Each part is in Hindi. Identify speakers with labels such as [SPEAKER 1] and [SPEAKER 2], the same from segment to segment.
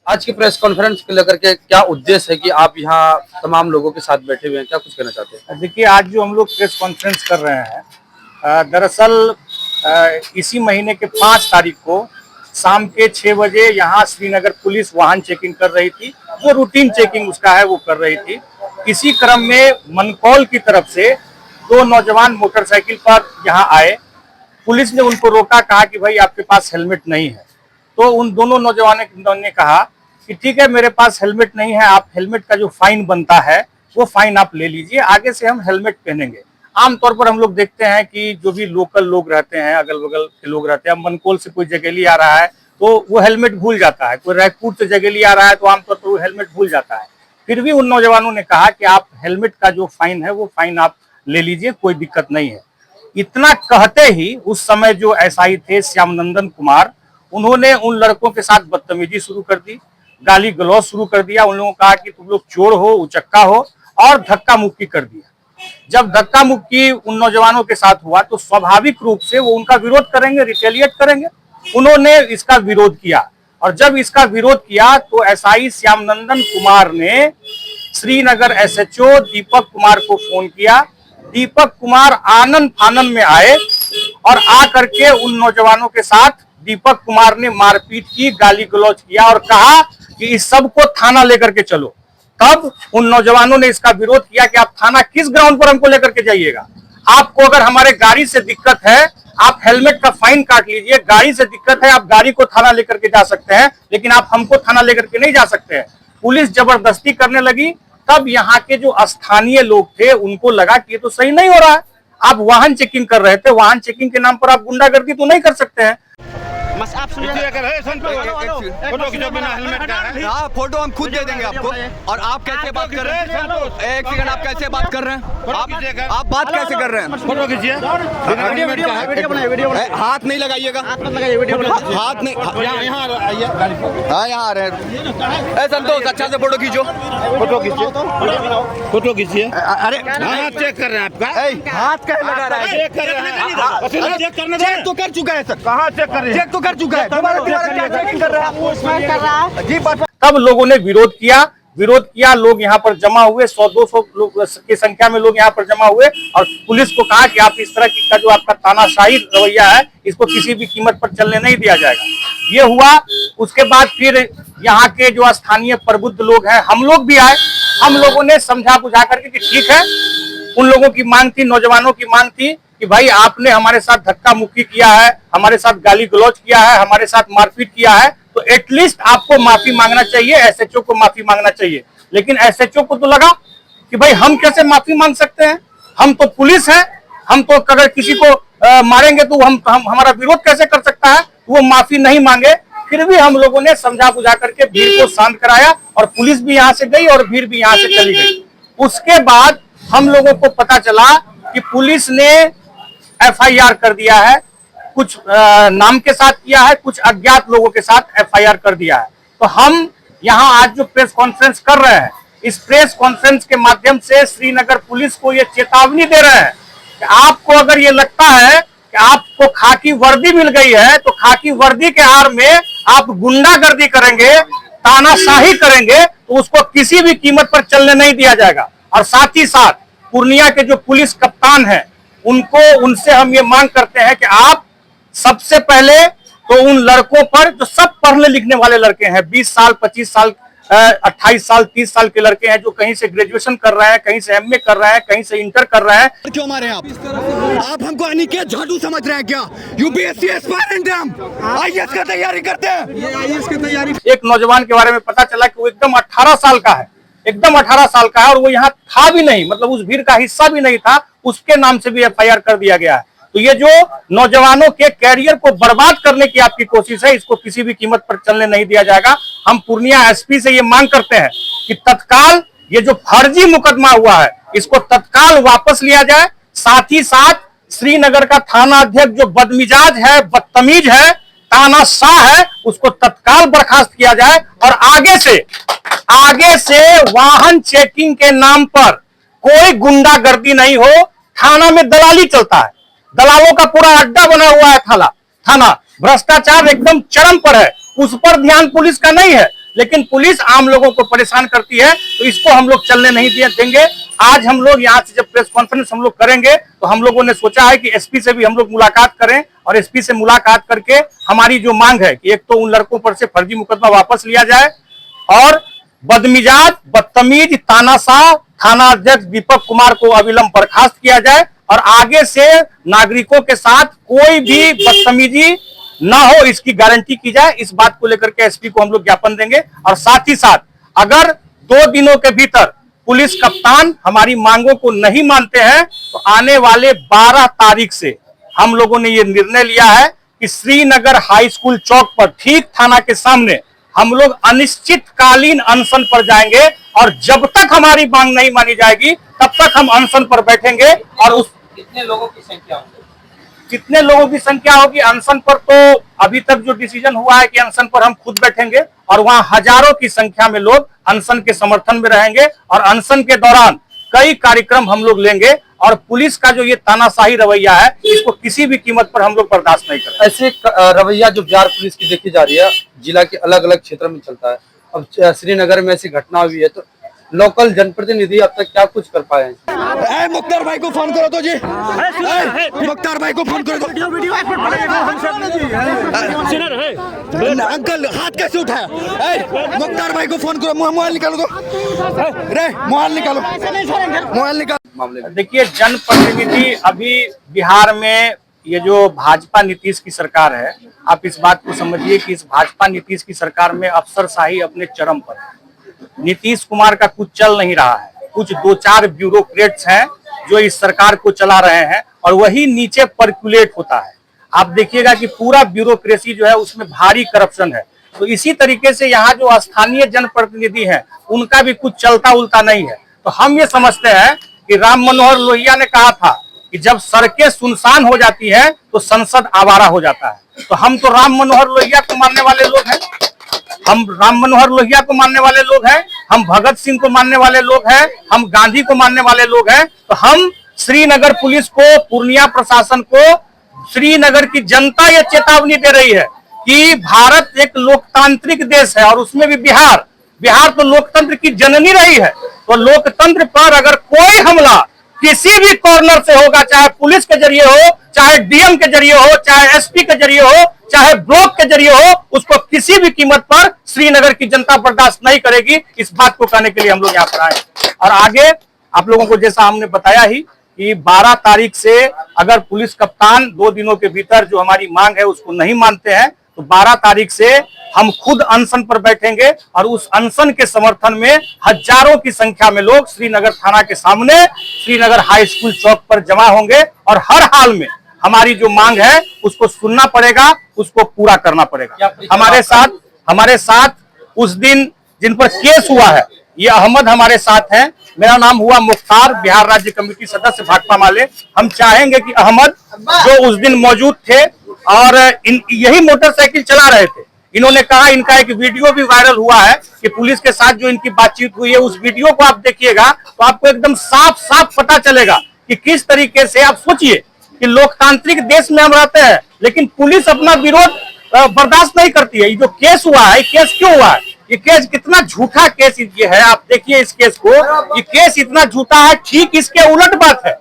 [SPEAKER 1] आज की प्रेस कॉन्फ्रेंस को लेकर के क्या उद्देश्य है कि आप यहाँ तमाम लोगों के साथ बैठे हुए हैं, क्या कुछ कहना चाहते हैं?
[SPEAKER 2] देखिए, आज जो हम लोग प्रेस कॉन्फ्रेंस कर रहे हैं, दरअसल इसी महीने के 5 तारीख को शाम के 6 बजे यहाँ श्रीनगर पुलिस वाहन चेकिंग कर रही थी। जो रूटीन चेकिंग उसका है वो कर रही थी। इसी क्रम में मनकौल की तरफ से 2 नौजवान मोटरसाइकिल पर यहाँ आए। पुलिस ने उनको रोका, कहा कि भाई आपके पास हेलमेट नहीं है। तो उन दोनों नौजवानों ने कहा कि ठीक है, मेरे पास हेलमेट नहीं है, आप हेलमेट का जो फाइन बनता है वो फाइन आप ले लीजिए, आगे से हम हेलमेट पहनेंगे। आमतौर पर हम लोग देखते हैं कि जो भी लोकल लोग रहते हैं, अगल बगल के लोग रहते हैं, मनकोल से कोई जगेली आ रहा है तो वो हेलमेट भूल जाता है, कोई रायपुर से जगेली आ रहा है तो आमतौर पर वो हेलमेट भूल जाता है। फिर भी उन नौजवानों ने कहा कि आप हेलमेट का जो फाइन है वो फाइन आप ले लीजिए, कोई दिक्कत नहीं है। इतना कहते ही उस समय जो एसआई थे श्यामनंदन कुमार, उन्होंने उन लड़कों के साथ बदतमीजी शुरू कर दी, गाली गलौज शुरू कर दिया। उन लोगों ने कहा कि तुम लोग चोर हो, उचक्का हो, और धक्का मुक्की कर दिया। जब धक्का मुक्की उन नौजवानों के साथ हुआ तो स्वाभाविक रूप से वो उनका विरोध करेंगे, रिटेलिएट करेंगे। उन्होंने इसका विरोध किया, और जब इसका विरोध किया तो एसआई श्यामनंदन कुमार ने श्रीनगर एसएचओ दीपक कुमार को फोन किया। दीपक कुमार आनंद फानन में आए और आ करके उन नौजवानों के साथ दीपक कुमार ने मारपीट की, गाली गलौज किया और कहा कि इस सबको थाना लेकर के चलो। तब उन नौजवानों ने इसका विरोध किया कि आप थाना किस ग्राउंड पर हमको लेकर के जाइएगा? आपको अगर हमारे गाड़ी से दिक्कत है, आप हेलमेट का फाइन काट लीजिए। गाड़ी से दिक्कत है, आप गाड़ी को थाना लेकर के जा सकते हैं, लेकिन आप हमको थाना लेकर के नहीं जा सकते हैं। पुलिस जबरदस्ती करने लगी। तब यहाँ के जो स्थानीय लोग थे उनको लगा कि ये तो सही नहीं हो रहा है। आप वाहन चेकिंग कर रहे थे, वाहन चेकिंग के नाम पर आप गुंडागर्दी तो नहीं कर सकते हैं।
[SPEAKER 3] बस आप सुनिए, फोटो खींचो बिना हेलमेट का है।
[SPEAKER 4] हाँ, फोटो हम खुद दे देंगे आपको। और आप कैसे बात कर रहे हैं? एक सेकंड, आप कैसे बात कर रहे हैं? आप बात कैसे कर रहे हैं?
[SPEAKER 3] फोटो खींचिए,
[SPEAKER 4] हाथ नहीं लगाइएगा, हाथ नहीं। हाँ, यहाँ आ रहे हैं। संतोष, अच्छा से फोटो खींचो,
[SPEAKER 3] फोटो खींचिए।
[SPEAKER 4] अरे
[SPEAKER 3] हाथ चेक कर रहे हैं आपका,
[SPEAKER 4] हाथ कैसे लगा रहा है?
[SPEAKER 3] चेक कर रहे हैं, चेक करने
[SPEAKER 4] चेक तो कर चुका है सर।
[SPEAKER 3] कहाँ चेक कर रहे हैं?
[SPEAKER 4] चेक तो कर चुका है। दोबारा क्या चेकिंग कर रहा है जी?
[SPEAKER 2] तब लोगों ने विरोध किया। लोग यहाँ पर जमा हुए, 100-200 लोग की संख्या में लोग यहाँ पर जमा हुए और पुलिस को कहा कि आप इस तरह का जो आपका तानाशाही रवैया है, इसको किसी भी कीमत पर चलने नहीं दिया जाएगा। ये हुआ। उसके बाद फिर यहाँ के जो स्थानीय प्रबुद्ध लोग हैं, हम लोग भी आए। हम लोगों ने समझा बुझा करके कि ठीक है, उन लोगों की मांग थी, नौजवानों की मांग थी कि भाई आपने हमारे साथ धक्का मुक्की किया है, हमारे साथ गाली गलौज किया है, हमारे साथ मारपीट किया है, तो एटलीस्ट आपको माफी मांगना चाहिए, एसएचओ को माफी मांगना चाहिए। लेकिन एसएचओ को तो लगा कि भाई हम कैसे माफी मांग सकते हैं, हम तो पुलिस है, हम तो अगर किसी को मारेंगे तो हम हमारा विरोध कैसे कर सकता है? वो माफी नहीं मांगे। फिर भी हम लोगों ने समझा बुझा करके भीड़ को शांत कराया और पुलिस भी यहाँ से गई और भीड़ भी यहाँ से चली गई। उसके बाद हम लोगों को पता चला कि पुलिस ने एफआईआर कर दिया है, कुछ नाम के साथ किया है, कुछ अज्ञात लोगों के साथ एफआईआर कर दिया है। तो हम यहाँ आज जो प्रेस कॉन्फ्रेंस कर रहे हैं, इस प्रेस कॉन्फ्रेंस के माध्यम से श्रीनगर पुलिस को ये चेतावनी दे रहे हैं कि आपको अगर ये लगता है कि आपको खाकी वर्दी मिल गई है तो खाकी वर्दी के आड़ में आप गुंडागर्दी करेंगे, तानाशाही करेंगे, तो उसको किसी भी कीमत पर चलने नहीं दिया जाएगा। और साथ ही साथ पूर्णिया के जो पुलिस कप्तान हैं, उनसे हम ये मांग करते हैं कि आप सबसे पहले तो उन लड़कों पर, जो सब पढ़ने लिखने वाले लड़के हैं, 20 साल, 25 साल, 28 साल, 30 साल के लड़के हैं, जो कहीं से ग्रेजुएशन कर रहे हैं, कहीं से एमए कर रहे हैं, कहीं से इंटर कर रहे हैं।
[SPEAKER 4] क्यों मारे आप हमको अनिकेत झाटू समझ रहे हैं क्या? यूपीएससी एस्पायरेंट हैं हम, आईएएस का तैयारी करते हैं। ये आईएएस की तैयारी।
[SPEAKER 2] एक नौजवान के बारे में पता चला कि वो एकदम 18 साल का है, एकदम 18 साल का है, और वो यहाँ था भी नहीं, मतलब उस भीड़ का हिस्सा भी नहीं था, उसके नाम से भी एफआईआर कर दिया गया है। तो ये जो नौजवानों के कैरियर को बर्बाद करने की आपकी कोशिश है, इसको किसी भी कीमत पर चलने नहीं दिया जाएगा। हम पूर्णिया एसपी से ये मांग करते हैं कि तत्काल ये जो फर्जी मुकदमा हुआ है, इसको तत्काल वापस लिया जाए। साथ ही साथ श्रीनगर का थाना अध्यक्ष जो बदमिजाज है, बदतमीज है, तानाशाह है, उसको तत्काल बर्खास्त किया जाए। और आगे से वाहन चेकिंग के नाम पर कोई गुंडागर्दी नहीं हो। थाना में दलाली चलता है, दलालों का पूरा अड्डा बना हुआ है थाना। भ्रष्टाचार एकदम चरम पर है, उस पर ध्यान पुलिस का नहीं है। लेकिन पुलिस आम लोगों को परेशान करती है, तो इसको हम लोग चलने नहीं देंगे। आज हम लोग यहाँ से जब प्रेस कॉन्फ्रेंस हम लोग करेंगे तो हम लोगों ने सोचा है कि एसपी से भी हम लोग मुलाकात करें और एसपी से मुलाकात करके हमारी जो मांग है कि एक तो उन लड़कों पर से फर्जी मुकदमा वापस लिया जाए और बदमिजाज बदतमीज तानाशाह थाना अध्यक्ष दीपक कुमार को अविलंब बर्खास्त किया जाए और आगे से नागरिकों के साथ कोई भी बदतमीजी ना हो, इसकी गारंटी की जाए। इस बात को लेकर के एसपी को हम लोग ज्ञापन देंगे और साथ ही साथ अगर 2 दिनों के भीतर पुलिस कप्तान हमारी मांगों को नहीं मानते हैं तो आने वाले 12 तारीख से हम लोगों ने ये निर्णय लिया है कि श्रीनगर हाई स्कूल चौक पर ठीक थाना के सामने हम लोग अनिश्चितकालीन अनशन पर जाएंगे और जब तक हमारी मांग नहीं मानी जाएगी तब तक हम अनशन पर बैठेंगे। और उस
[SPEAKER 1] कितने लोगों की संख्या होगी?
[SPEAKER 2] कितने लोगों की संख्या होगी अनशन पर, तो अभी तक जो डिसीजन हुआ है कि अनशन पर हम खुद बैठेंगे और वहां हजारों की संख्या में लोग अनशन के समर्थन में रहेंगे और अनशन के दौरान कई कार्यक्रम हम लोग लेंगे और पुलिस का जो ये तानाशाही रवैया है इसको किसी भी कीमत पर हम लोग बर्दाश्त नहीं करेंगे।
[SPEAKER 1] ऐसे रवैया जो बिहार पुलिस की देखी जा रही है, जिला के अलग अलग क्षेत्र में चलता है, अब श्रीनगर में ऐसी घटना हुई है, तो लोकल जनप्रतिनिधि अब तक क्या कुछ कर पाए हैं?
[SPEAKER 4] मुख्तार भाई को फोन करो तो जी, मुख्तार भाई को फोन करो तो। अंकल हाथ कैसे उठाया? मुख्तार भाई को फोन करो, मोबाइल निकालो तो, रे मोबाइल निकालो, मोबाइल निकालो।
[SPEAKER 1] मामले में
[SPEAKER 2] देखिए, जनप्रतिनिधि अभी बिहार में ये जो भाजपा नीतीश की सरकार है, आप इस बात को समझिए कि इस भाजपा नीतीश की सरकार में अफसरशाही अपने चरम पर है। नीतीश कुमार का कुछ चल नहीं रहा है, कुछ 2-4 ब्यूरोक्रेट्स हैं जो इस सरकार को चला रहे हैं और वही नीचे पर्कुलेट होता है। आप देखिएगा कि पूरा ब्यूरोक्रेसी जो है उसमें भारी करप्शन है। तो इसी तरीके से यहाँ जो स्थानीय जनप्रतिनिधि हैं उनका भी कुछ चलता उलता नहीं है। तो हम ये समझते हैं कि राम मनोहर लोहिया ने कहा था कि जब सड़कें सुनसान हो जाती हैं तो संसद आवारा हो जाता है। तो हम तो राम मनोहर लोहिया को मानने वाले लोग हैं, हम राम मनोहर लोहिया को मानने वाले लोग हैं, हम भगत सिंह को मानने वाले लोग हैं, हम गांधी को मानने वाले लोग हैं। तो हम श्रीनगर पुलिस को, पूर्णिया प्रशासन को, श्रीनगर की जनता ये चेतावनी दे रही है कि भारत एक लोकतांत्रिक देश है और उसमें भी बिहार तो लोकतंत्र की जननी रही है। तो लोकतंत्र पर अगर कोई हमला किसी भी कॉर्नर से होगा, चाहे पुलिस के जरिए हो, चाहे डीएम के जरिए हो, चाहे एसपी के जरिए हो, चाहे ब्लॉक के जरिए हो, उसको किसी भी कीमत पर श्रीनगर की जनता बर्दाश्त नहीं करेगी। इस बात को कहने के लिए हम लोग यहाँ पर आए और आगे आप लोगों को जैसा हमने बताया ही कि 12 तारीख से अगर पुलिस कप्तान 2 दिनों के भीतर जो हमारी मांग है उसको नहीं मानते हैं तो 12 तारीख से हम खुद अनशन पर बैठेंगे और उस अनशन के समर्थन में हजारों की संख्या में लोग श्रीनगर थाना के सामने श्रीनगर हाई स्कूल चौक पर जमा होंगे और हर हाल में हमारी जो मांग है उसको सुनना पड़ेगा, उसको पूरा करना पड़ेगा। हमारे साथ उस दिन जिन पर केस हुआ है, ये अहमद हमारे साथ हैं, मेरा नाम हुआ मुख्तार, बिहार राज्य कमेटी सदस्य भाकपा माले। हम चाहेंगे कि अहमद जो उस दिन मौजूद थे और यही मोटरसाइकिल चला रहे थे, इन्होंने कहा, इनका एक वीडियो भी वायरल हुआ है कि पुलिस के साथ जो इनकी बातचीत हुई है, उस वीडियो को आप देखिएगा तो आपको एकदम साफ साफ पता चलेगा कि किस तरीके से, आप सोचिए कि लोकतांत्रिक देश में हम रहते हैं लेकिन पुलिस अपना विरोध बर्दाश्त नहीं करती है। ये जो केस हुआ है, केस क्यों हुआ है, ये केस कितना झूठा केस ये है, आप देखिए इस केस को, ये केस इतना झूठा है। ठीक इसके उलट बात है,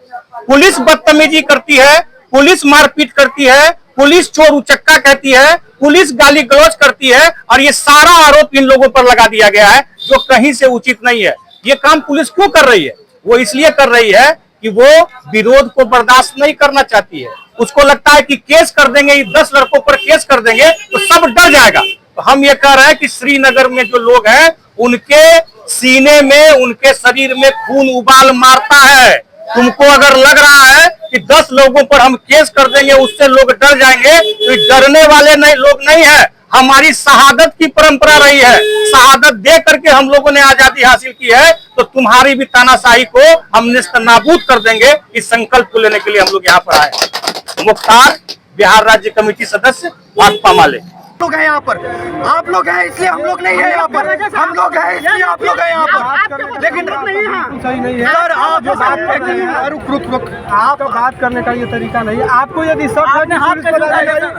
[SPEAKER 2] पुलिस बदतमीजी करती है, पुलिस मारपीट करती है, पुलिस चोर उचक्का कहती है, पुलिस गाली गलौज करती है और ये सारा आरोप इन लोगों पर लगा दिया गया है जो कहीं से उचित नहीं है। ये काम पुलिस क्यों कर रही है? वो इसलिए कर रही है कि वो विरोध को बर्दाश्त नहीं करना चाहती है। उसको लगता है कि केस कर देंगे, 10 लड़कों पर केस कर देंगे तो सब डर जाएगा। तो हम ये कह रहे हैं कि श्रीनगर में जो लोग हैं उनके सीने में, उनके शरीर में खून उबाल मारता है। तुमको अगर लग रहा है कि 10 लोगों पर हम केस कर देंगे उससे लोग डर जाएंगे, तो डरने वाले लोग नहीं है। हमारी शहादत की परंपरा रही है, शहादत दे करके हम लोगों ने आजादी हासिल की है। तो तुम्हारी भी तानाशाही को हम नेस्तनाबूद कर देंगे। इस संकल्प को लेने के लिए हम लोग यहाँ पर आए। मुख्तार, बिहार राज्य कमेटी सदस्य, भाकपा माले।
[SPEAKER 4] लोग हैं यहाँ पर, आप लोग हैं इसलिए हम लोग नहीं है यहाँ पर, हम लोग हैं इसलिए आप लोग हैं यहाँ पर। लेकिन
[SPEAKER 5] सही नहीं है
[SPEAKER 4] सर, आप जो बात
[SPEAKER 5] रुक आप बात करने का ये तरीका नहीं है। आपको यदि सब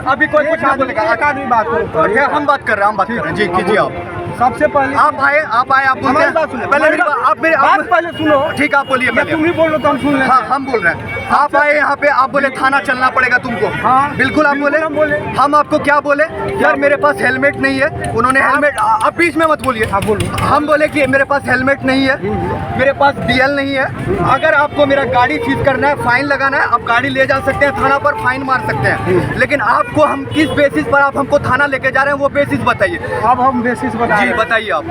[SPEAKER 5] अभी कोई कुछ बोलेगा, एक आदमी बात करो,
[SPEAKER 4] हम बात कर रहे हैं, जी कीजिए आप।
[SPEAKER 5] सबसे पहले
[SPEAKER 4] आप आए आप बोलते
[SPEAKER 5] हमारी
[SPEAKER 4] हैं
[SPEAKER 5] बात सुनो,
[SPEAKER 4] पहले मेरी
[SPEAKER 5] हमारी
[SPEAKER 4] मेरे
[SPEAKER 5] बात पहले सुनो।
[SPEAKER 4] ठीक है, आप बोलिए
[SPEAKER 5] या
[SPEAKER 4] पहले।
[SPEAKER 5] तुम ही बोल रहे हो तो हम सुन लेंगे।
[SPEAKER 4] हाँ, हम बोल रहे हैं। आप आए यहाँ पे, आप बोले थाना चलना पड़ेगा तुमको।
[SPEAKER 5] हाँ,
[SPEAKER 4] बिल्कुल आप
[SPEAKER 5] बिल्कुल हम बोले।
[SPEAKER 4] हम आपको क्या बोले यार, मेरे पास हेलमेट नहीं है। उन्होंने हेलमेट, आप बीच में मत बोलिए।
[SPEAKER 5] हाँ, बोलो।
[SPEAKER 4] हम बोले कि मेरे पास हेलमेट नहीं है, मेरे पास डीएल नहीं है। अगर आपको मेरा गाड़ी सीज करना है, फाइन लगाना है, आप गाड़ी ले जा सकते हैं थाना पर, फाइन मार सकते हैं। लेकिन आपको हम किस बेसिस पर आप हमको थाना लेके जा रहे हैं, वो बेसिस बताइए।
[SPEAKER 5] अब हम बेसिस बता
[SPEAKER 4] जी बताइए आप।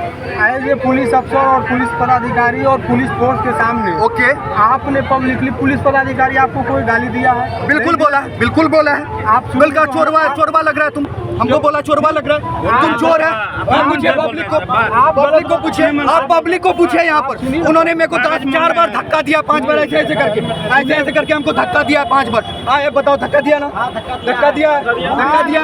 [SPEAKER 5] एज ए पुलिस अफसर और पुलिस पदाधिकारी और पुलिस फोर्स के सामने
[SPEAKER 4] ओके,
[SPEAKER 5] आपने पब्लिकली पुलिस पदाधिकारी आपको कोई गाली दिया है?
[SPEAKER 4] बिल्कुल बोला है, बिल्कुल बोला है।
[SPEAKER 5] आप सुन
[SPEAKER 4] बिल्कुल
[SPEAKER 5] लो।
[SPEAKER 4] चोरवा चोरवा लग रहा है तुम, हमको बोला चोरवा लग रहा है, तुम चोर है। आप पूछिए पब्लिक को पूछिए, आप पब्लिक को पूछिए यहाँ पर। उन्होंने मेरे को 4 बार धक्का दिया, 5 बार ऐसे ऐसे करके हमको धक्का दिया 5 बार। हाँ ये बताओ, धक्का दिया ना? धक्का दिया, धक्का दिया।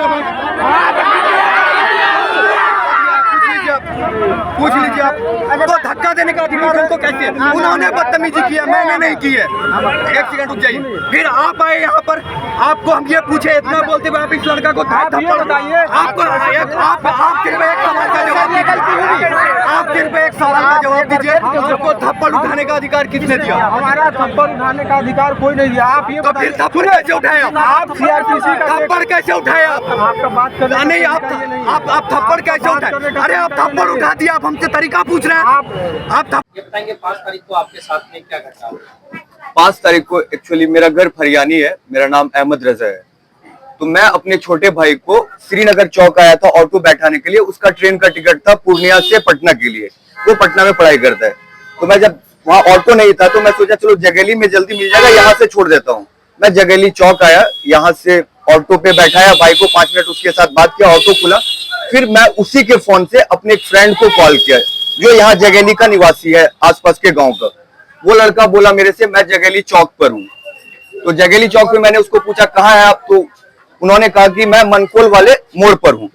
[SPEAKER 4] पूछ लीजिए आप। तो धक्का देने का अधिकार उनको कैसे है? उन्होंने बदतमीजी किया, मैंने नहीं की है। एक सेकंड रुक जाइए। फिर आप आए यहाँ पर, आपको हम ये पूछे, इतना बोलते हुए आप इस लड़का को थप्पड़ बताइए। आप सिर्फ एक सवाल का जवाब दीजिए। आप सिर्फ एक सवाल का जवाब दीजिए। आपको थप्पड़ उठाने का अधिकार किसने दिया?
[SPEAKER 5] हमारा थप्पड़ उठाने का अधिकार कोई नहीं दिया। आप ये
[SPEAKER 4] तो फिर थप्पड़ कैसे उठाए
[SPEAKER 5] आप सीआरपीसी का
[SPEAKER 4] थप्पड़ कैसे उठाए आप?
[SPEAKER 5] आपका बात कर
[SPEAKER 4] नहीं, आप थप्पड़ कैसे उठाए? अरे आप थप्पड़ उठा दिया, आप हमसे तरीका पूछ रहे हैं। आप
[SPEAKER 1] ये बताएंगे 5 तारीख को आपके साथ में क्या घटना हुआ?
[SPEAKER 6] 5 तारीख को एक्चुअली मेरा घर फरियानी है, मेरा नाम अहमद रजा है। तो मैं अपने छोटे भाई को श्रीनगर चौक आया था ऑटो बैठाने के लिए। उसका ट्रेन का टिकट था पूर्णिया से पटना के लिए, वो पटना में पढ़ाई करता है। तो मैं जब वहाँ ऑटो नहीं था तो मैं सोचा चलो जगेली में जल्दी मिल जाएगा, यहाँ से छोड़ देता हूँ। मैं जगेली चौक आया, यहाँ से ऑटो पे बैठाया भाई को, 5 मिनट उसके साथ बात किया, ऑटो खुला। फिर मैं उसी के फोन से अपने एक फ्रेंड को कॉल किया जो यहाँ जगेली का निवासी है, आसपास के गांव का। वो लड़का बोला मेरे से मैं जगेली चौक पर हूँ। तो जगेली चौक पे मैंने उसको पूछा कहाँ है आप, तो उन्होंने कहा कि मैं मनकोल वाले मोड़ पर हूँ।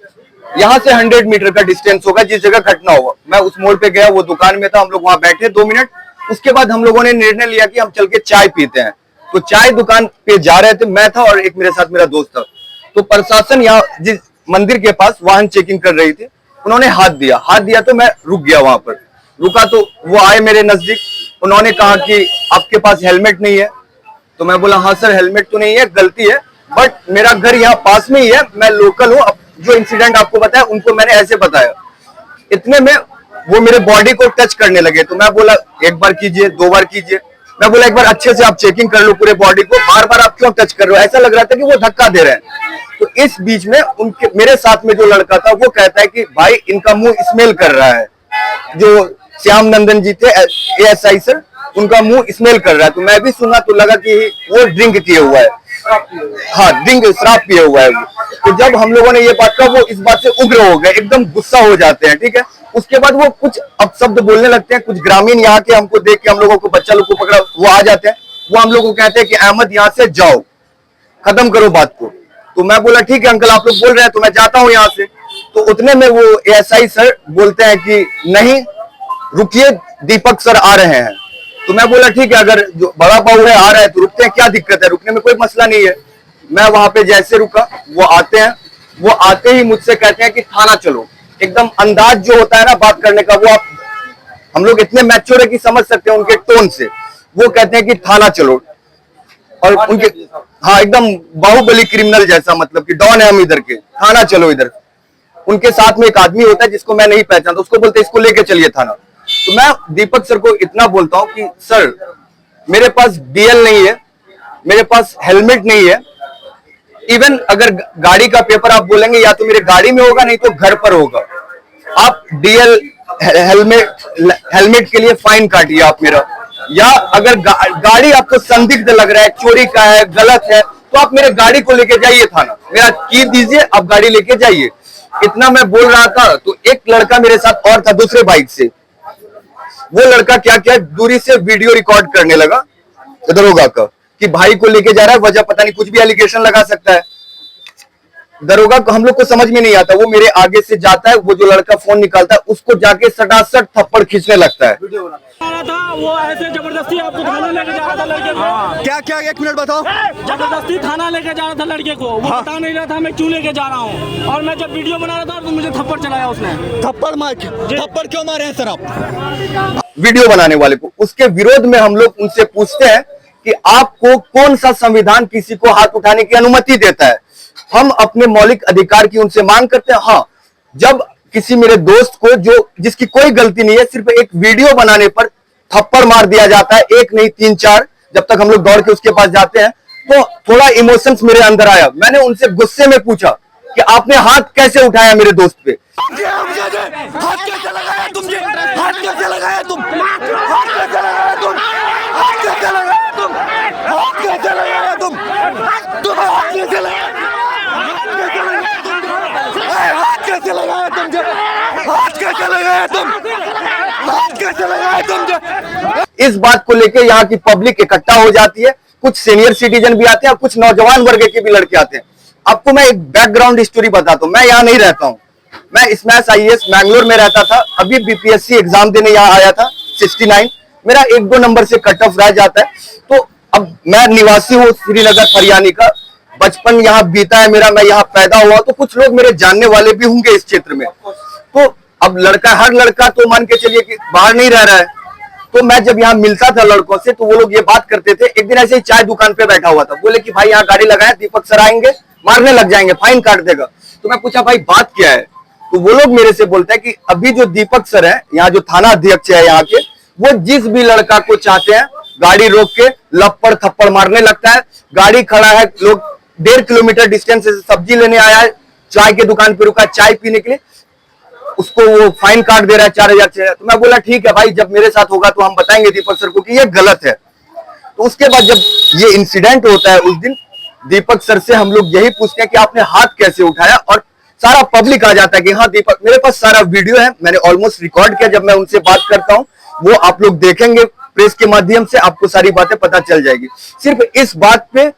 [SPEAKER 6] यहाँ से 100 मीटर का डिस्टेंस होगा जिस जगह घटना हुआ। मैं उस मोड़ पे गया, वो दुकान में था, हम लोग वहां बैठे 2 मिनट। उसके बाद हम लोगों ने निर्णय लिया कि हम चल के चाय पीते हैं। तो चाय दुकान पे जा रहे थे, मैं था और एक मेरे साथ मेरा दोस्त था। तो प्रशासन यहाँ जिस मंदिर के पास वाहन चेकिंग कर रही थी, उन्होंने हाथ दिया तो मैं रुक गया। वहां पर रुका तो वो आए मेरे नजदीक, उन्होंने कहा कि आपके पास हेलमेट नहीं है। तो मैं बोला हाँ सर हेलमेट तो नहीं है, गलती है, बट मेरा घर यहाँ पास में ही है, मैं लोकल हूँ। जो इंसिडेंट आपको बताया उनको मैंने ऐसे बताया। इतने में वो मेरे बॉडी को टच करने लगे। तो मैं बोला 1 बार कीजिए, 2 बार कीजिए। मैं बोला 1 बार अच्छे से आप चेकिंग कर लो पूरे बॉडी को, बार बार आप क्यों टच कर रहे हो? ऐसा लग रहा था कि वो धक्का दे रहे हैं। तो इस बीच में उनके मेरे साथ में जो लड़का था वो कहता है कि भाई इनका मुंह स्मेल कर रहा है। जो श्याम नंदन जी थे एएसआई सर, उनका मुंह स्मेल कर रहा है। तो मैं भी सुना तो लगा कि वो ड्रिंक किए हुआ है। हाँ, ड्रिंक शराब पिए हुआ है वो। तो जब हम लोगों ने ये बात कहा, वो इस बात से उग्र हो गए, एकदम गुस्सा हो जाते हैं। ठीक है, उसके बाद वो कुछ अपशब्द बोलने लगते हैं। कुछ ग्रामीण यहाँ के हमको देख के हम लोगों को, बच्चा लोग को पकड़ा, वो आ जाते हैं। वो हम लोग को कहते हैं कि अहमद यहाँ से जाओ, खत्म करो बात को। तो मैं बोला ठीक है अंकल, आप लोग बोल रहे हैं तो मैं जाता हूँ यहाँ से। तो उतने में वो एएसआई सर बोलते हैं कि नहीं रुकिए, दीपक सर आ रहे हैं। तो मैं बोला ठीक है, अगर जो बड़ा बाबू है आ रहा है तो रुकते हैं, क्या दिक्कत है, रुकने में कोई मसला नहीं है। मैं वहां पे जैसे रुका, वो आते हैं। वो आते ही मुझसे कहते हैं कि थाना चलो। एकदम अंदाज जो होता है ना बात करने का, वो हम लोग इतने मैच्योर है कि समझ सकते हैं उनके टोन से। वो कहते हैं कि थाना चलो, और उनके हाँ एकदम बाहुबली क्रिमिनल जैसा, मतलब कि डॉन है हम इधर के, थाना चलो इधर। उनके साथ में एक आदमी होता है जिसको मैं नहीं पहचानता, उसको बोलते इसको लेके चलिए थाना। तो मैं दीपक सर को इतना बोलता हूँ कि सर मेरे पास डीएल नहीं है, मेरे पास हेलमेट नहीं है। इवन अगर गाड़ी का पेपर आप बोलेंगे या तो मेरे गाड़ी में होगा, नहीं तो घर पर होगा। आप डीएल हेलमेट के लिए फाइन काटिए आप मेरा, या अगर गाड़ी आपको संदिग्ध लग रहा है, चोरी का है, गलत है, तो आप मेरे गाड़ी को लेके जाइए थाना, मेरा की दीजिए, आप गाड़ी लेके जाइए। इतना मैं बोल रहा था तो एक लड़का मेरे साथ और था दूसरे बाइक से। वो लड़का क्या किया, दूरी से वीडियो रिकॉर्ड करने लगा दरोगा का कि भाई को लेके जा रहा है, वजह पता नहीं, कुछ भी एलिगेशन लगा सकता है। दरोगा को हम लोग को समझ में नहीं आता, वो मेरे आगे से जाता है, वो जो लड़का फोन निकालता है उसको जाके सटासट थप्पड़ खींचने लगता है।
[SPEAKER 7] था वो ऐसे जबरदस्ती आपको थाना लेके जा रहा था लड़के को।
[SPEAKER 4] क्या क्या, एक मिनट बताओ।
[SPEAKER 7] जबरदस्ती थाना लेके जा रहा था लड़के को, वो बता नहीं रहा था मैं क्यों लेके जा रहा हूँ, और मैं जब वीडियो बना रहा था तो मुझे थप्पड़ चलाया उसने।
[SPEAKER 4] थप्पड़ क्यों मारे हैं सर आप?
[SPEAKER 6] वीडियो बनाने वाले को। उसके विरोध में हम लोग उनसे पूछते हैं कि आपको कौन सा संविधान किसी को हाथ उठाने की अनुमति देता है। हम अपने मौलिक अधिकार की उनसे मांग करते हैं। हाँ, जब किसी मेरे दोस्त को जो जिसकी कोई गलती नहीं है, सिर्फ एक वीडियो बनाने पर थप्पड़ मार दिया जाता है, एक नहीं 3-4, जब तक हम लोग दौड़ के उसके पास जाते हैं तो थोड़ा इमोशंस मेरे अंदर आया। मैंने उनसे गुस्से में पूछा कि आपने हाथ कैसे उठाया मेरे दोस्त पे।
[SPEAKER 4] हाथ कैसे लगाया तुमने? हाथ कैसे लगाया तुम? हाथ कैसे लगाया तुम? हाथ कैसे लगाया तुम? हाथ कैसे लगाया तुम? तुम हाथ कैसे लगाया? हाथ कैसे लगाया तुम? हाथ कैसे लगाया तुम? हाथ कैसे लगाया तुम?
[SPEAKER 6] इस बात को लेकर यहाँ की पब्लिक इकट्ठा हो जाती है, कुछ सीनियर सिटीजन भी आते हैं, कुछ नौजवान वर्ग के भी लड़के आते हैं। आपको मैं एक बैकग्राउंड स्टोरी बताता हूँ। मैं यहाँ नहीं रहता हूँ, मैं स्मैश IAS मैंगलोर में रहता था। अभी BPSC एग्जाम देने यहाँ आया था 69, मेरा 1-2 नंबर से कट ऑफ रह जाता है। तो अब मैं निवासी हूँ श्रीनगर फरियानी का, बचपन यहाँ बीता है मेरा, मैं यहाँ पैदा हुआ, तो कुछ लोग मेरे जानने वाले भी होंगे इस क्षेत्र में। तो अब हर लड़का तो मान के चलिए कि बाहर नहीं रह रहा है। तो मैं जब यहाँ मिलता था लड़कों से तो वो लोग ये बात करते थे। एक दिन ऐसे ही चाय दुकान पे बैठा हुआ था, बोले कि भाई यहाँ गाड़ी लगाए, दीपक सर आएंगे, मारने लग जाएंगे, फाइन काट देगा। तो मैं पूछा भाई बात क्या है, तो वो लोग मेरे से बोलते हैं कि अभी जो दीपक सर है, यहाँ जो थाना अध्यक्ष है यहाँ के, वो जिस भी लड़का को चाहते हैं गाड़ी रोक के लपड़ थप्पड़ मारने लगता है। गाड़ी खड़ा है, लोग 1.5 किलोमीटर डिस्टेंस से सब्जी लेने आया है, चाय के दुकान पे रुका चाय पीने के लिए, उसको वो फाइन काट दे रहा है 4,000। तो मैं बोला ठीक है भाई, जब मेरे साथ होगा तो हम बताएंगे दीपक सर को कि ये गलत है। तो उसके बाद जब ये इंसिडेंट होता है उस दिन दीपक सर से हम लोग यही पूछते हैं कि आपने हाथ कैसे उठाया, और सारा पब्लिक आ जाता है कि हाँ दीपक, मेरे पास सारा वीडियो है, मैंने ऑलमोस्ट रिकॉर्ड किया। जब मैं उनसे बात करता हूँ वो आप लोग देखेंगे, प्रेस के माध्यम से आपको सारी बातें पता चल जाएगी। सिर्फ इस बात पे,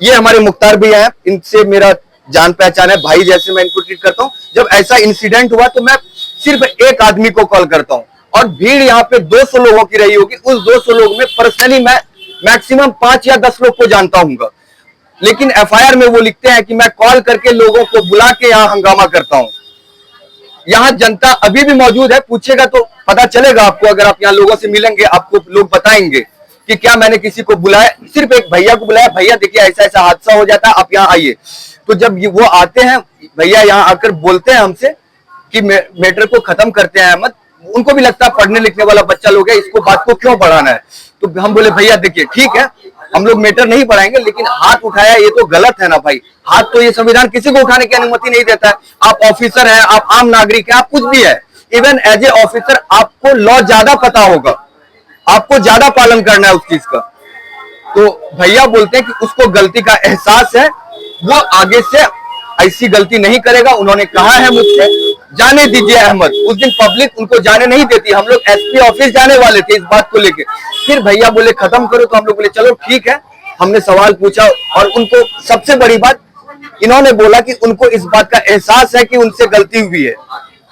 [SPEAKER 6] ये हमारे मुख्तार भैया हैं, इनसे मेरा जान पहचान है, भाई जैसे मैं इनको ट्रीट करता हूँ। जब ऐसा इंसिडेंट हुआ तो मैं सिर्फ एक आदमी को कॉल करता हूँ, और भीड़ यहाँ पे 200 लोगों की रही होगी। उस 200 लोग में पर्सनली मैं मैक्सिमम 5 या 10 लोग को जानता हूँ, लेकिन FIR में वो लिखते हैं कि मैं कॉल करके लोगों को बुला के यहाँ हंगामा करता हूँ। यहाँ जनता अभी भी मौजूद है, पूछेगा तो पता चलेगा आपको। अगर आप यहाँ लोगों से मिलेंगे आपको लोग बताएंगे कि क्या मैंने किसी को बुलाया, सिर्फ एक भैया को बुलाया, भैया देखिए ऐसा ऐसा हादसा हो जाता है, आप यहाँ आइए। तो जब वो आते हैं भैया, यहाँ आकर बोलते हैं हमसे कि मैटर को खत्म करते हैं अहमद, उनको भी लगता है पढ़ने लिखने वाला बच्चा लोग है, इसको बात को क्यों बढ़ाना है। तो हम बोले भैया देखिए ठीक है, हम लोग मैटर नहीं बढ़ाएंगे, लेकिन हाथ उठाया ये तो गलत है ना भाई। हाथ तो ये संविधान किसी को उठाने की अनुमति नहीं देता है। आप ऑफिसर हैं, आप आम नागरिक हैं, आप कुछ भी है, इवन एज ए ऑफिसर आपको लॉ ज्यादा पता होगा, आपको ज्यादा पालन करना है उस चीज का। तो भैया बोलते हैं कि उसको गलती का एहसास है, वो आगे से ऐसी गलती नहीं करेगा। उन्होंने कहा है मुझसे जाने दीजिए अहमद। उस दिन पब्लिक उनको जाने नहीं देती, हम लोग SP ऑफिस जाने वाले थे इस बात को लेके। फिर भैया बोले खत्म करो, तो हम लोग बोले चलो ठीक है। हमने सवाल पूछा, और उनको सबसे बड़ी बात इन्होंने बोला कि उनको इस बात का एहसास है कि उनसे गलती हुई है।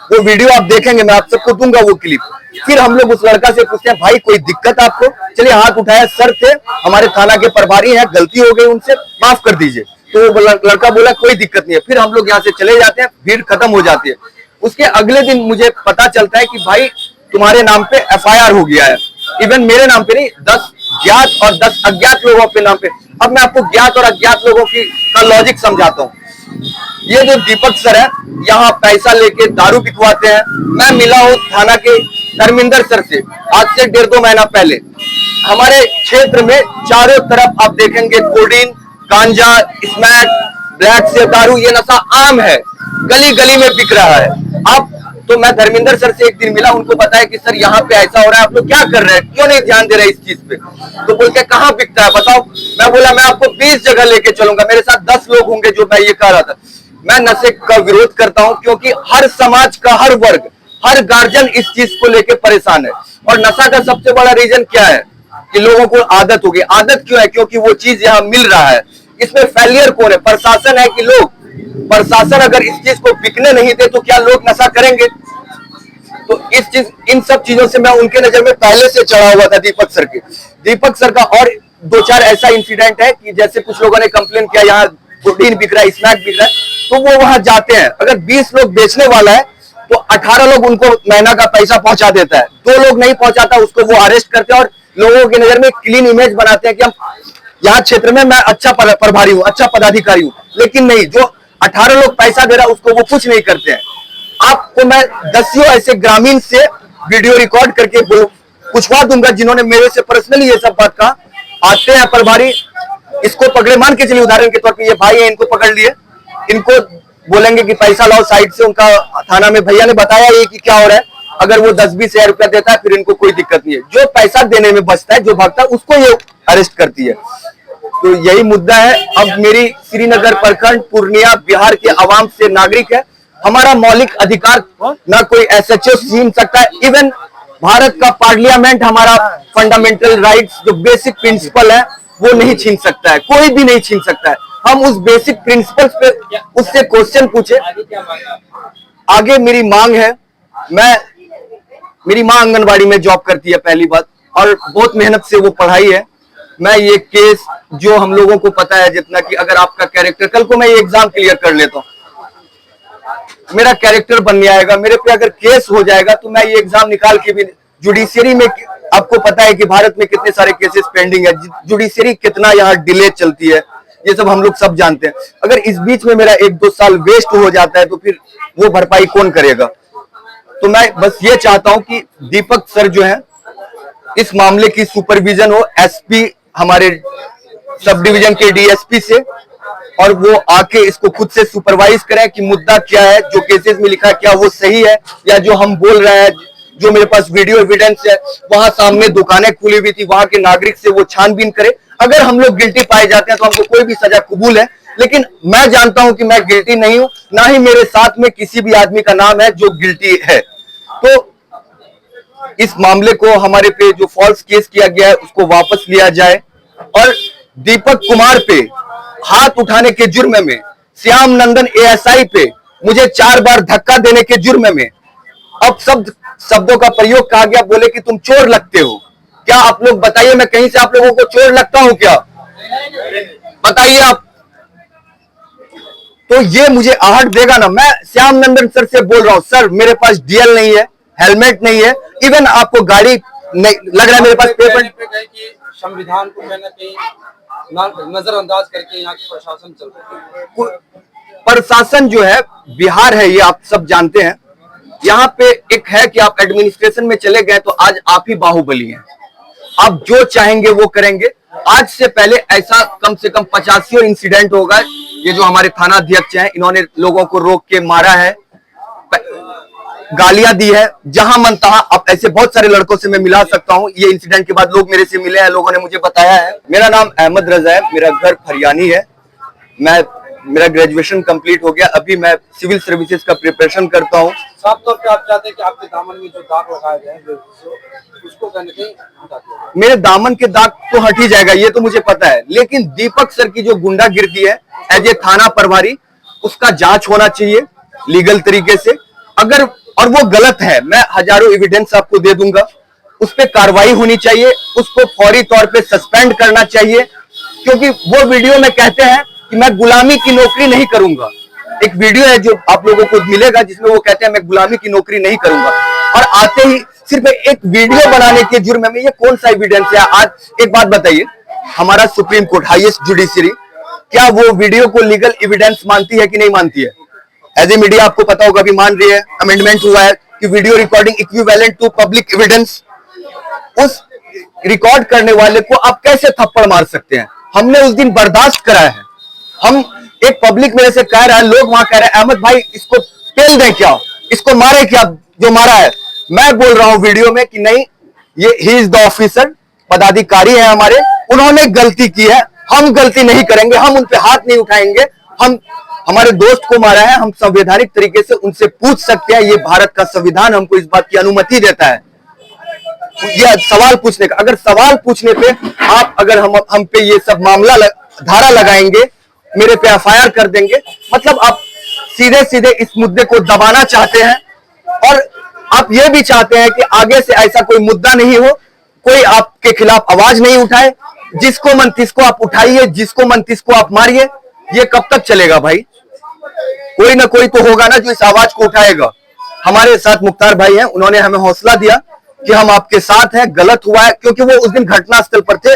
[SPEAKER 6] वो वीडियो आप देखेंगे, मैं आप सबको दूंगा वो क्लिप। फिर हम लोग उस लड़का से पूछते हैं भाई कोई दिक्कत आपको, चलिए हाथ उठाया, सर थे हमारे थाना के प्रभारी हैं, गलती हो गई उनसे, माफ कर दीजिए। तो वो लड़का बोला कोई दिक्कत नहीं है। फिर हम लोग यहाँ से चले जाते हैं, भीड़ खत्म हो जाती है। उसके अगले दिन मुझे पता चलता है कि भाई तुम्हारे नाम पे FIR हो गया है। इवन मेरे नाम पे नहीं, 10 ज्ञात और 10 अज्ञात लोगों के नाम पे। अब मैं आपको ज्ञात और अज्ञात लोगों का लॉजिक समझाता हूँ। ये जो दीपक सर है, यहाँ पैसा लेके दारू बिकवाते हैं। मैं मिला हूँ थाना के धर्मेंद्र सर से आज से 1.5-2 महीना पहले। हमारे क्षेत्र में चारों तरफ आप देखेंगे कोडीन, गांजा, स्मैक, ब्लैक से दारू, ये नशा आम है, गली गली में बिक रहा है। आप तो मैं धर्मेंद्र सर से एक दिन मिला, उनको बताया कि सर यहाँ पे ऐसा हो रहा है, आप लोग क्या कर रहे हैं, क्यों नहीं ध्यान दे रहे इस चीज पे। तो बोलते कहाँ बिकता है बताओ। मैं बोला मैं आपको 20 जगह लेके चलूंगा, मेरे साथ 10 लोग होंगे जो मैं ये कह रहा था। मैं नशे का विरोध करता हूँ क्योंकि हर समाज का हर वर्ग, हर गार्जियन इस चीज को लेके परेशान है। और नशा का सबसे बड़ा रीजन क्या है कि लोगों को आदत हो गई। आदत क्यों है? क्योंकि वो चीज यहाँ मिल रहा है। इसमें फेलियर कौन है? प्रशासन है कि लोग प्रशासन अगर इस चीज को बिकने नहीं दे तो क्या लोग नशा करेंगे? तो इन सब चीजों से मैं उनके नजर में पहले से चढ़ा हुआ था दीपक सर का। और 2-4 ऐसा इंसिडेंट है कि जैसे कुछ लोगों ने कंप्लेन किया यहाँ प्रोटीन बिक रहा है, स्नैक बिक रहा है, तो वो वहां जाते हैं। अगर 20 लोग बेचने वाला है तो 18 लोग उनको महीना का पैसा पहुंचा देता है, 2 लोग नहीं पहुंचाता, उसको वो अरेस्ट करते हैं और लोगों की नजर में क्लीन इमेज बनाते हैं कि हम यहाँ क्षेत्र में मैं अच्छा प्रभारी हूँ, अच्छा पदाधिकारी हूँ। लेकिन नहीं, जो 18 लोग पैसा दे रहा है उसको वो कुछ नहीं करते हैं। आपको मैं 10 ऐसे ग्रामीण से वीडियो रिकॉर्ड करके पूछवा दूंगा जिन्होंने मेरे से पर्सनली ये सब बात कहा। आते हैं प्रभारी, इसको पकड़े, मान के चलिए उदाहरण के तौर पे ये भाई है, इनको पकड़ लिए, इनको बोलेंगे कि पैसा लाओ साइड से। उनका थाना में भैया ने बताया ये कि क्या हो रहा है, अगर वो 10-20 हजार रुपया देता है फिर इनको कोई दिक्कत नहीं है। जो पैसा देने में बचता है, जो भागता है, उसको ये अरेस्ट करती है। तो यही मुद्दा है। अब मेरी श्रीनगर प्रखंड पूर्णिया बिहार के आवाम से नागरिक है, हमारा मौलिक अधिकार ना कोई SHO छीन सकता है। इवन भारत का पार्लियामेंट हमारा फंडामेंटल राइट्स जो बेसिक प्रिंसिपल है वो नहीं छीन सकता है, कोई भी नहीं छीन सकता है। हम उस बेसिक प्रिंसिपल्स पे उससे क्वेश्चन पूछे। आगे मेरी मांग है, मेरी मां आंगनबाड़ी में जॉब करती है पहली बात, और बहुत मेहनत से वो पढ़ाई है। मैं ये केस जो हम लोगों को पता है जितना कि अगर आपका कैरेक्टर, कल को मैं ये एग्जाम क्लियर कर लेता हूँ, मेरा कैरेक्टर बन जाएगा, मेरे पे अगर केस हो जाएगा तो मैं ये एग्जाम निकाल के भी, जुडिशियरी में आपको पता है कि भारत में कितने सारे केसेस पेंडिंग है, जुडिशियरी कितना यहाँ डिले चलती है, ये सब हम लोग सब जानते हैं। अगर इस बीच में मेरा 1-2 साल वेस्ट हो जाता है तो फिर वो भरपाई कौन करेगा? तो मैं बस ये चाहता हूं कि दीपक सर जो है इस मामले की सुपरविजन हो SP हमारे सब डिवीजन के DSP से, और वो आके इसको खुद से सुपरवाइज करें कि मुद्दा क्या है, जो केसेस में लिखा है क्या वो सही है, या जो हम बोल रहे हैं, जो मेरे पास वीडियो एविडेंस है, वहां सामने दुकानें खुली हुई थी, वहां के नागरिक से वो छानबीन करे। अगर हम लोग गिल्टी पाए जाते हैं तो हमको कोई भी सजा कबूल है, लेकिन मैं जानता हूं कि मैं गिल्टी नहीं हूं, ना ही मेरे साथ में किसी भी आदमी का नाम है जो गिल्टी है। तो इस मामले को, हमारे पे जो फॉल्स केस किया गया है उसको वापस लिया जाए, और दीपक कुमार पे हाथ उठाने के जुर्म में, श्याम नंदन ASI पे मुझे 4 बार धक्का देने के जुर्म में अब शब्दों का प्रयोग कहा गया, बोले कि तुम चोर लगते हो। क्या आप लोग बताइए, मैं कहीं से आप लोगों को चोर लगता हूं क्या? बताइए आप। तो ये मुझे आहट देगा ना। मैं श्याम नंदन सर से बोल रहा हूं, सर मेरे पास DL नहीं है, हेलमेट नहीं है, इवन आपको गाड़ी नहीं लग रहा है मेरे पास पेपर।
[SPEAKER 1] संविधान को मैंने कहीं नजरअंदाज करके यहाँ की प्रशासन चल रही है।
[SPEAKER 6] प्रशासन जो है, बिहार है ये आप सब जानते हैं, यहाँ पे एक है कि आप एडमिनिस्ट्रेशन में चले गए तो आज आप ही बाहुबली हैं, आप जो चाहेंगे वो करेंगे। आज से पहले ऐसा कम से कम 85 इंसिडेंट होगा। ये जो हमारे थाना अध्यक्ष हैं, इन्होंने लोगों को रोक के मारा है, गालियां दी है, जहां मन तहां। अब ऐसे बहुत सारे लड़कों से मैं मिला सकता हूं, ये इंसिडेंट के बाद लोग मेरे से मिले हैं, लोगों ने मुझे बताया है। मेरा नाम अहमद रजा है, मेरा घर फरियानी है, मेरा ग्रेजुएशन कंप्लीट हो गया, अभी मैं सिविल सर्विसेज का प्रिपरेशन करता हूं।
[SPEAKER 1] साफ तौर पे आप चाहते हैं कि आपके दामन में जो दाग लगाए गए हैं उसको कहीं हटा दिया?
[SPEAKER 6] मेरे दामन के दाग तो हट ही जाएगा, ये तो मुझे पता है, लेकिन दीपक सर की जो गुंडागिर्दी है एज ए थाना प्रभारी, उसका जांच होना चाहिए लीगल तरीके से। अगर और वो गलत है, मैं हजारों एविडेंस आपको दे दूंगा, उस पर कार्रवाई होनी चाहिए, उसको फौरी तौर पे सस्पेंड करना चाहिए, क्योंकि वो वीडियो में कहते हैं कि मैं गुलामी की नौकरी नहीं करूंगा। एक वीडियो है जो आप लोगों को मिलेगा जिसमें वो कहते हैं मैं गुलामी की नौकरी नहीं करूंगा, और आते ही सिर्फ एक वीडियो बनाने के जुर्म में, ये कौन सा एविडेंस है? आज एक बात बताइए, हमारा सुप्रीम कोर्ट, हाईएस्ट जुडिशरी, क्या वो वीडियो को लीगल एविडेंस मानती है कि नहीं मानती है? एज ए मीडिया आपको पता होगा, अभी मान रही है, अमेंडमेंट हुआ है कि video recording equivalent to public evidence. उस रिकॉर्ड करने वाले को आप कैसे थप्पड़ मार सकते हैं? हमने उस दिन बर्दाश्त करा है। हम एक पब्लिक मेरे से कह रहा है, लोग वहां कह रहे हैं अहमद भाई इसको पेल दें क्या, इसको मारे क्या जो मारा है। मैं बोल रहा हूं वीडियो में कि नहीं, ये ही इज द ऑफिसर, पदाधिकारी है हमारे, उन्होंने गलती की है, हम गलती नहीं करेंगे, हम उन पे हाथ नहीं उठाएंगे। हम हमारे दोस्त को मारा है, हम संवैधानिक तरीके से उनसे पूछ सकते हैं, ये भारत का संविधान हमको इस बात की अनुमति देता है यह सवाल पूछने का। अगर सवाल पूछने पे आप अगर हम पे ये सब मामला धारा लगाएंगे, मेरे पे एफआईआर कर देंगे। मतलब आप सीधे सीधे इस मुद्दे को दबाना चाहते हैं और आप ये भी चाहते हैं कि आगे से ऐसा कोई मुद्दा नहीं हो, कोई आपके खिलाफ आवाज नहीं उठाए। जिसको मन तिसको आप उठाइए, जिसको मन तिसको आप मारिए। ये कब तक चलेगा भाई? कोई ना कोई तो होगा ना जो इस आवाज को उठाएगा। हमारे साथ मुख्तार भाई हैं, उन्होंने हमें हौसला दिया कि हम आपके साथ हैं। गलत हुआ है क्योंकि वो उस दिन घटनास्थल पर थे।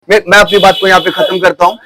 [SPEAKER 6] मैं अपनी बात को यहाँ पे खत्म करता हूँ।